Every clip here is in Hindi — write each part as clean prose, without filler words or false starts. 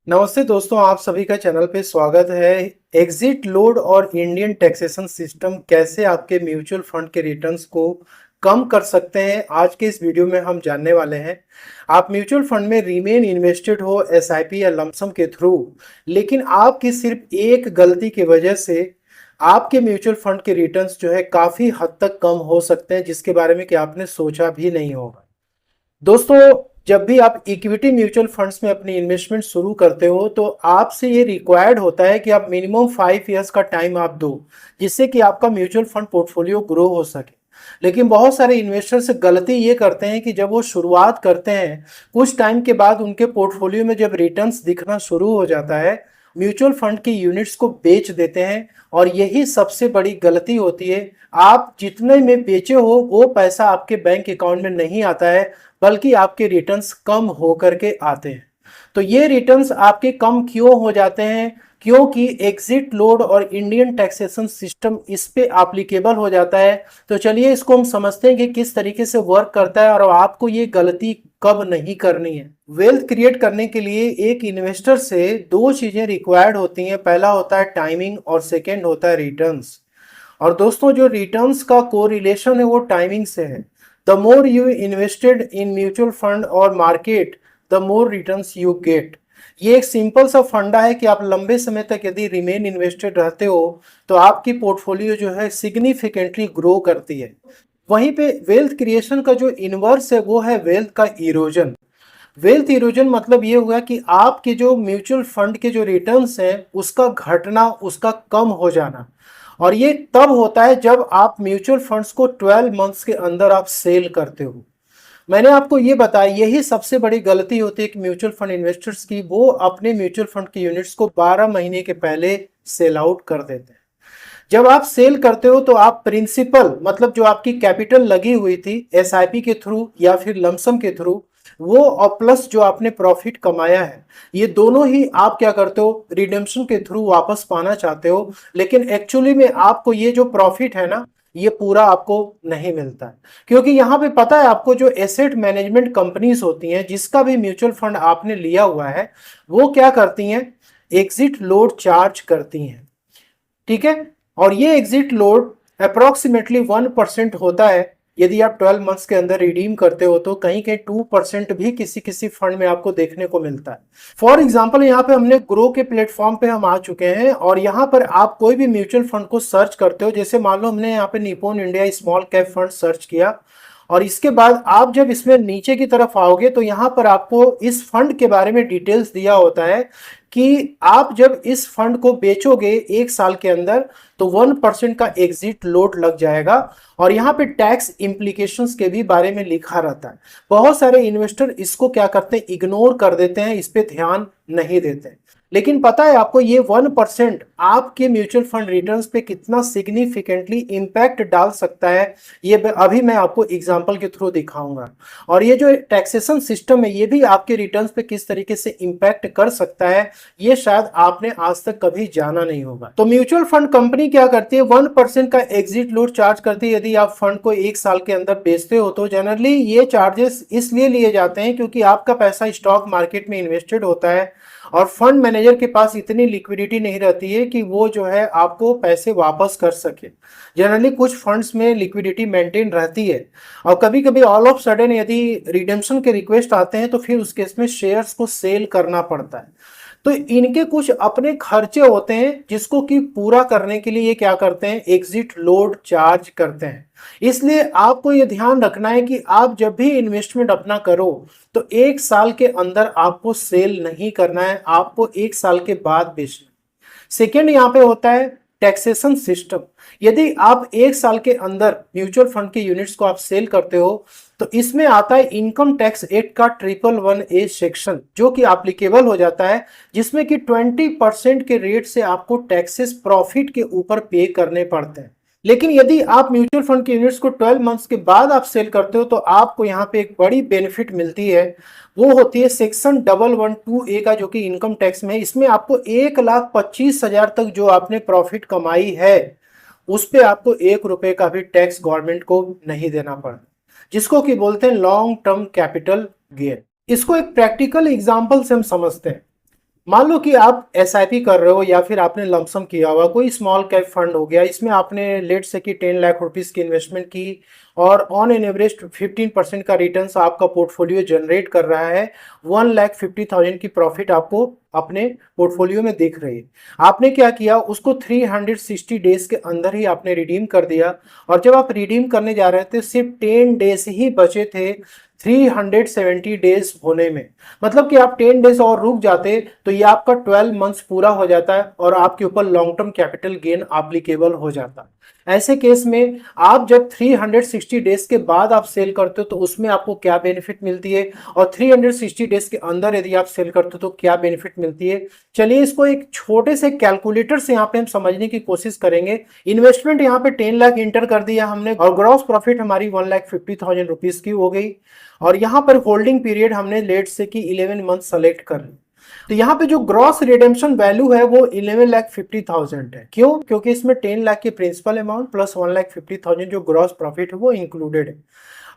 नमस्ते दोस्तों, आप सभी का चैनल पे स्वागत है। एग्जिट लोड और इंडियन टैक्सेशन सिस्टम कैसे आपके म्यूचुअल फंड के रिटर्न्स को कम कर सकते हैं, आज के इस वीडियो में हम जानने वाले हैं। आप म्यूचुअल फंड में रिमेन इन्वेस्टेड हो एसआईपी या लमसम के थ्रू, लेकिन आपकी सिर्फ एक गलती की वजह से आपके म्यूचुअल फंड के रिटर्न्स जो है काफ़ी हद तक कम हो सकते हैं, जिसके बारे में कि आपने सोचा भी नहीं होगा। दोस्तों, जब भी आप इक्विटी म्यूचुअल फंड्स में अपनी इन्वेस्टमेंट शुरू करते हो तो आपसे ये रिक्वायर्ड होता है कि आप मिनिमम 5 इयर्स का टाइम आप दो, जिससे कि आपका म्यूचुअल फंड पोर्टफोलियो ग्रो हो सके। लेकिन बहुत सारे इन्वेस्टर्स गलती ये करते हैं कि जब वो शुरुआत करते हैं, कुछ टाइम के बाद उनके पोर्टफोलियो में जब रिटर्न्स दिखना शुरू हो जाता है, म्यूचुअल फंड की यूनिट्स को बेच देते हैं। और यही सबसे बड़ी गलती होती है। आप जितने में बेचे हो वो पैसा आपके बैंक अकाउंट में नहीं आता है, बल्कि आपके रिटर्न्स कम होकर के आते हैं। तो ये रिटर्न्स आपके कम क्यों हो जाते हैं? क्योंकि एग्जिट लोड और इंडियन टैक्सेशन सिस्टम इस पे एप्लीकेबल हो जाता है। तो चलिए इसको हम समझते हैं कि किस तरीके से वर्क करता है और आपको ये गलती कब नहीं करनी है। वेल्थ क्रिएट करने के लिए एक इन्वेस्टर से दो चीजें रिक्वायर्ड होती हैं। पहला होता है टाइमिंग और सेकेंड होता है रिटर्न्स। और दोस्तों, जो रिटर्न्स का कोरिलेशन है वो टाइमिंग से है। The more you invested in mutual fund और market, the more returns you get. ये एक सिंपल सा फंडा है कि आप लंबे समय तक यदि रिमेन इन्वेस्टेड रहते हो तो आपकी पोर्टफोलियो जो है सिग्निफिकेंटली ग्रो करती है। वहीं पे वेल्थ क्रिएशन का जो इनवर्स है वो है वेल्थ का इरोजन। वेल्थ इरोजन मतलब ये हुआ कि आपके जो म्यूचुअल फंड के जो रिटर्न्स हैं उसका घटना, उसका कम हो जाना। और ये तब होता है जब आप म्यूचुअल फंड्स को 12 मंथ्स के अंदर आप सेल करते हो। मैंने आपको ये बताया, यही सबसे बड़ी गलती होती है कि म्यूचुअल फंड इन्वेस्टर्स की, वो अपने म्यूचुअल फंड की यूनिट्स को 12 महीने के पहले सेल आउट कर देते हैं। जब आप सेल करते हो तो आप प्रिंसिपल, मतलब जो आपकी कैपिटल लगी हुई थी एसआईपी के थ्रू या फिर लमसम के थ्रू, वो और प्लस जो आपने प्रॉफिट कमाया है, ये दोनों ही आप क्या करते हो, रिडेम्पशन के थ्रू वापस पाना चाहते हो। लेकिन एक्चुअली में आपको ये जो प्रॉफिट है ना, ये पूरा आपको नहीं मिलता है। क्योंकि यहाँ पे पता है आपको, जो एसेट मैनेजमेंट कंपनीज होती हैं, जिसका भी म्यूचुअल फंड आपने लिया हुआ है, वो क्या करती हैं, एग्जिट लोड चार्ज करती हैं। ठीक है। और ये एग्जिट लोड अप्रोक्सीमेटली 1% होता है। यदि आप 12 मंथ्स के अंदर रिडीम करते हो तो कहीं कहीं 2% भी किसी किसी फंड में आपको देखने को मिलता है। फॉर एग्जाम्पल, यहाँ पे हमने ग्रो के प्लेटफॉर्म पे हम आ चुके हैं और यहाँ पर आप कोई भी म्यूचुअल फंड को सर्च करते हो। जैसे मान लो हमने यहाँ पे Nippon India small cap fund search किया, और इसके बाद आप जब इसमें नीचे की तरफ आओगे तो यहाँ पर आपको इस फंड के बारे में डिटेल्स दिया होता है कि आप जब इस फंड को बेचोगे 1 साल के अंदर तो 1% का एग्जिट लोड लग जाएगा। और यहाँ पे टैक्स इम्प्लीकेशंस के भी बारे में लिखा रहता है। बहुत सारे इन्वेस्टर इसको क्या करते हैं, इग्नोर कर देते हैं, इस पे ध्यान नहीं देते। लेकिन पता है आपको, ये 1% आपके म्यूचुअल फंड रिटर्न्स पे कितना सिग्निफिकेंटली इंपैक्ट डाल सकता है, ये अभी मैं आपको एग्जांपल के थ्रू दिखाऊंगा। और ये जो टैक्सेशन सिस्टम है, ये भी आपके रिटर्न्स पे किस तरीके से इंपैक्ट कर सकता है, ये शायद आपने आज तक कभी जाना नहीं होगा। तो म्यूचुअल फंड कंपनी क्या करती है, 1% का एग्जिट लोड चार्ज करती है। यदि आप फंड को 1 साल के अंदर बेचते हो तो जनरली ये चार्जेस इसलिए लिए जाते हैं क्योंकि आपका पैसा स्टॉक मार्केट में इन्वेस्टेड होता है और फंड मैनेजर के पास इतनी लिक्विडिटी नहीं रहती है कि वो जो है आपको पैसे वापस कर सके। जनरली कुछ फंड्स में लिक्विडिटी मेंटेन रहती है, और कभी कभी ऑल ऑफ सडन यदि रिडेम्पशन के रिक्वेस्ट आते हैं तो फिर उस केस में शेयर्स को सेल करना पड़ता है। तो इनके कुछ अपने खर्चे होते हैं जिसको कि पूरा करने के लिए ये क्या करते हैं, एग्जिट लोड चार्ज करते हैं। इसलिए आपको ये ध्यान रखना है कि आप जब भी इन्वेस्टमेंट अपना करो तो 1 साल के अंदर आपको सेल नहीं करना है, आपको 1 साल के बाद बेचना। सेकेंड यहाँ पे होता है टैक्सेशन सिस्टम। यदि आप 1 साल के अंदर म्यूचुअल फंड के यूनिट्स को आप सेल करते हो तो इसमें आता है इनकम टैक्स एक्ट का 111A सेक्शन, जो कि एप्लीकेबल हो जाता है, जिसमें कि 20% के रेट से आपको टैक्सेस प्रॉफिट के ऊपर पे करने पड़ते हैं। लेकिन यदि आप म्यूचुअल फंड के यूनिट्स को 12 मंथ्स के बाद आप सेल करते हो तो आपको यहाँ पे एक बड़ी बेनिफिट मिलती है। वो होती है सेक्शन 112A का, जो कि इनकम टैक्स में है। इसमें आपको 1,25,000 तक जो आपने प्रॉफिट कमाई है उस पे आपको 1 रुपए का भी टैक्स गवर्नमेंट को नहीं देना पड़ता, जिसको कि बोलते हैं लॉन्ग टर्म कैपिटल गेन। इसको एक प्रैक्टिकल एग्जांपल से हम समझते हैं। मान लो कि आप एसआईपी कर रहे हो या फिर आपने लमसम किया हुआ कोई स्मॉल कैप फंड हो गया, इसमें आपने लेट से कि 10 लाख रुपीस की इन्वेस्टमेंट की और ऑन एन एवरेज 15% का रिटर्न आपका पोर्टफोलियो जनरेट कर रहा है। 1,50,000 की प्रॉफिट आपको अपने पोर्टफोलियो में दिख रही है। आपने क्या किया, उसको 360 डेज के अंदर ही आपने रिडीम कर दिया। और जब आप रिडीम करने जा रहे थे सिर्फ 10 डेज ही बचे थे 370 डेज होने में। मतलब कि आप 10 डेज और रुक जाते तो ये आपका 12 मंथ्स पूरा हो जाता है और आपके ऊपर long term capital gain applicable हो जाता। ऐसे केस में आप जब 360 डेज के बाद आप सेल करते हो तो उसमें आपको क्या बेनिफिट मिलती है, और 360 डेज के अंदर यदि आप सेल करते हो तो क्या बेनिफिट मिलती है। चलिए इसको एक छोटे से कैलकुलेटर से यहाँ पे हम समझने की कोशिश करेंगे। इन्वेस्टमेंट यहाँ पे 10 लाख इंटर कर दिया हमने और ग्रॉस प्रॉफिट हमारी 1,50,000 रुपीज की हो गई। और यहाँ पर होल्डिंग पीरियड हमने लेट से कि 11 मंथ सेलेक्ट कर ली। तो यहाँ पे जो ग्रॉस रिडेम्पशन वैल्यू है वो 11,50,000 है। क्यों? क्योंकि इसमें 10 लाख की प्रिंसिपल अमाउंट प्लस 1,50,000 जो ग्रॉस प्रॉफिट है वो इंक्लूडेड है।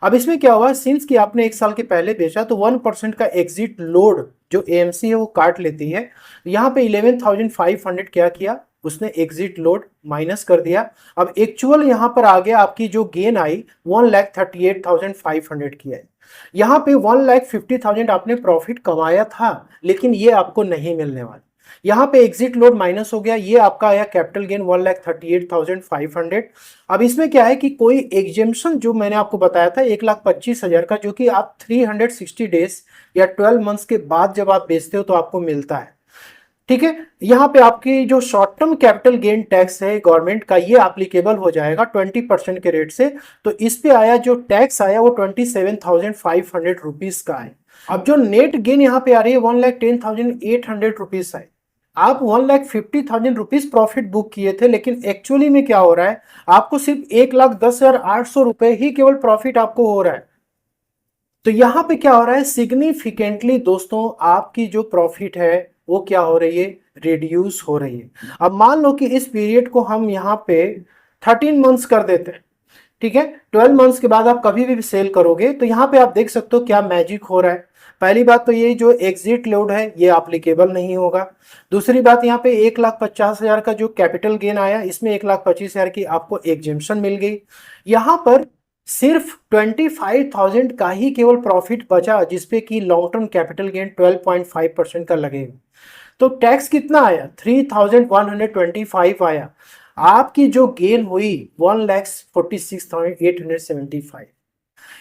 अब इसमें क्या हुआ, सिंस कि आपने एक साल के पहले बेचा तो 1% का एग्जिट लोड जो एएमसी है वो काट लेती है। यहाँ पे 11,500 क्या किया, उसने एग्जिट लोड माइनस कर दिया। अब एक्चुअल यहाँ पर आ गया आपकी जो गेन आई 1,38,500 की है। यहाँ पे 1,50,000 आपने प्रॉफिट कमाया था लेकिन ये आपको नहीं मिलने वाला। यहाँ पे एग्जिट लोड माइनस हो गया, ये आपका आया कैपिटल गेन 1,38,500। अब इसमें क्या है कि कोई एग्जेम्पशन जो मैंने आपको बताया था 1,25,000 का, जो कि आप 360 डेज या 12 मंथ्स के बाद जब आप बेचते हो तो आपको मिलता है। ठीक है, यहाँ पे आपकी जो short term capital gain tax है गवर्नमेंट का ये एप्लीकेबल हो जाएगा 20% के रेट से। तो इस पे आया जो टैक्स आया वो 27,500 रुपीज का है। अब जो नेट गेन यहाँ पे आ रही है 1,10,800 रुपीज है। आप 1,50,000 रुपीज प्रॉफिट बुक किए थे लेकिन एक्चुअली में क्या हो रहा है, आपको सिर्फ 1,10,800 रुपए ही केवल प्रॉफिट आपको हो रहा है। तो यहां पे क्या हो रहा है, सिग्निफिकेंटली दोस्तों आपकी जो प्रॉफिट है वो क्या हो रही है, रिड्यूस हो रही है। अब मान लो कि इस पीरियड को हम यहाँ पे 13 मंथ्स कर देते हैं। ठीक है, 12 मंथ्स के बाद आप कभी भी सेल करोगे तो यहाँ पे आप देख सकते हो क्या मैजिक हो रहा है। पहली बात तो ये जो एग्जिट लोड है ये एप्लीकेबल नहीं होगा। दूसरी बात यहाँ पे 1,50,000 का जो कैपिटल गेन आया इसमें 1,25,000 की आपको एग्जेम्पशन मिल गई। यहाँ पर सिर्फ 25,000 का ही केवल प्रॉफिट बचा जिसपे कि लॉन्ग टर्म कैपिटल गेन 12.5% का लगेगा। तो टैक्स कितना आया, 3,125 आया। आपकी जो गेन हुई 1,46,875।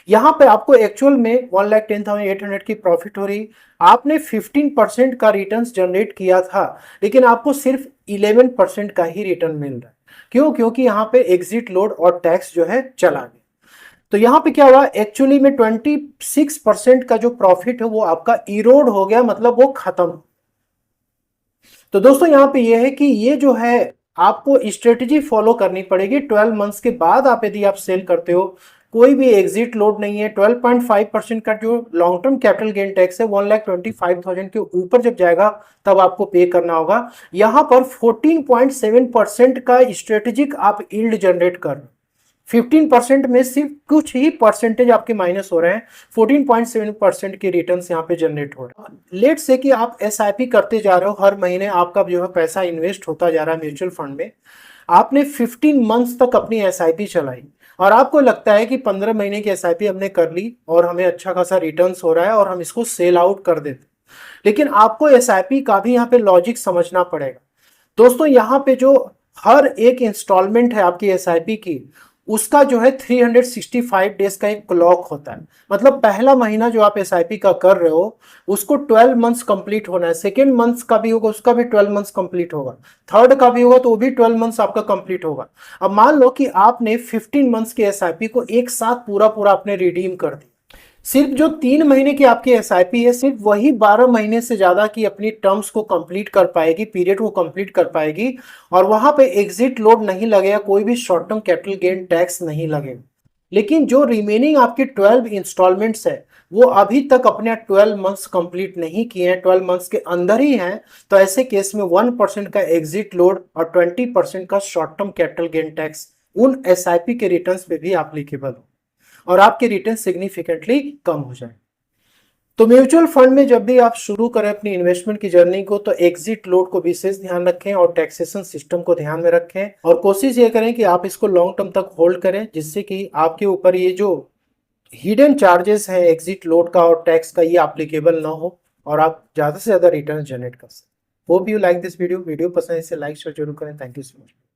यहां पे आपको एक्चुअल में 1,10,800 की प्रॉफिट हो रही। आपने 15% का रिटर्न जनरेट किया था लेकिन आपको सिर्फ 11% का ही रिटर्न मिल रहा है। क्यों? क्योंकि यहाँ पे एग्जिट लोड और टैक्स जो है चला गया। तो यहां पे क्या हुआ, एक्चुअली में 26% का जो प्रॉफिट है वो आपका इरोड हो गया, मतलब वो खत्म। तो दोस्तों यहाँ पे ये है कि ये जो है आपको स्ट्रेटेजी फॉलो करनी पड़ेगी। 12 मंथ्स के बाद आप यदि आप सेल करते हो, कोई भी एग्जिट लोड नहीं है। 12.5% का जो long term capital gain tax है 1,25,000 के ऊपर जब जाएगा तब आपको पे करना होगा। यहां पर 14.7% का स्ट्रेटेजिक आप यील्ड जनरेट कर, 15% में सिर्फ कुछ ही परसेंटेज आपके माइनस हो रहे हैं। 14.7% के रिटर्न यहाँ पे जनरेट हो रहे हैं। लेट से कि आप एसआईपी करते जा रहे हो, हर महीने आपका जो है पैसा इन्वेस्ट होता जा रहा है म्यूचुअल फंड में। आपने 15 मंथ्स तक अपनी एसआईपी चलाई और आपको लगता है कि 15 महीने की एसआईपी हमने कर ली और हमें अच्छा खासा रिटर्न हो रहा है और हम इसको सेल आउट कर देते। लेकिन आपको एसआईपी का भी यहाँ पे लॉजिक समझना पड़ेगा। दोस्तों यहाँ पे जो हर एक इंस्टॉलमेंट है आपकी एसआईपी की, उसका जो है 365 डेज का एक क्लॉक होता है। मतलब पहला महीना जो आप एसआईपी का कर रहे हो उसको 12 मंथ्स कंप्लीट होना है। सेकेंड मंथ्स का भी होगा उसका भी 12 मंथ्स कंप्लीट होगा। थर्ड का भी होगा तो वो भी 12 मंथ्स आपका कंप्लीट होगा। अब मान लो कि आपने 15 मंथ्स के एसआईपी को एक साथ पूरा पूरा आपने रिडीम कर दिया। सिर्फ जो 3 महीने की आपकी एसआईपी है सिर्फ वही 12 महीने से ज्यादा की अपनी टर्म्स को कंप्लीट कर पाएगी, पीरियड को कंप्लीट कर पाएगी। और वहां पे एग्जिट लोड नहीं लगेगा, कोई भी short term capital gain tax नहीं लगेगा। लेकिन जो रिमेनिंग आपके 12 इंस्टॉलमेंट्स है वो अभी तक अपने 12 मंथ्स कंप्लीट नहीं किए हैं, 12 मंथ्स के अंदर ही हैं। तो ऐसे केस में 1% का एग्जिट लोड और 20% का short term capital gain tax उन एसआईपी के रिटर्न्स पे भी एप्लीकेबल हो और आपके रिटर्न सिग्निफिकेंटली कम हो जाए। तो म्यूचुअल फंड में जब भी आप शुरू करें अपनी इन्वेस्टमेंट की जर्नी को, तो एग्जिट लोड को विशेष ध्यान रखें और टैक्सेशन सिस्टम को ध्यान में रखें, और कोशिश ये करें कि आप इसको लॉन्ग टर्म तक होल्ड करें, जिससे कि आपके ऊपर ये जो हिडन चार्जेस हैं एग्जिट लोड का और टैक्स का, ये एप्लीकेबल ना हो और आप ज्यादा से ज्यादा रिटर्न जनरेट कर सकें। Hope you like this video. Video पसंद है इसे लाइक शेयर जरूर करें। Thank you so much.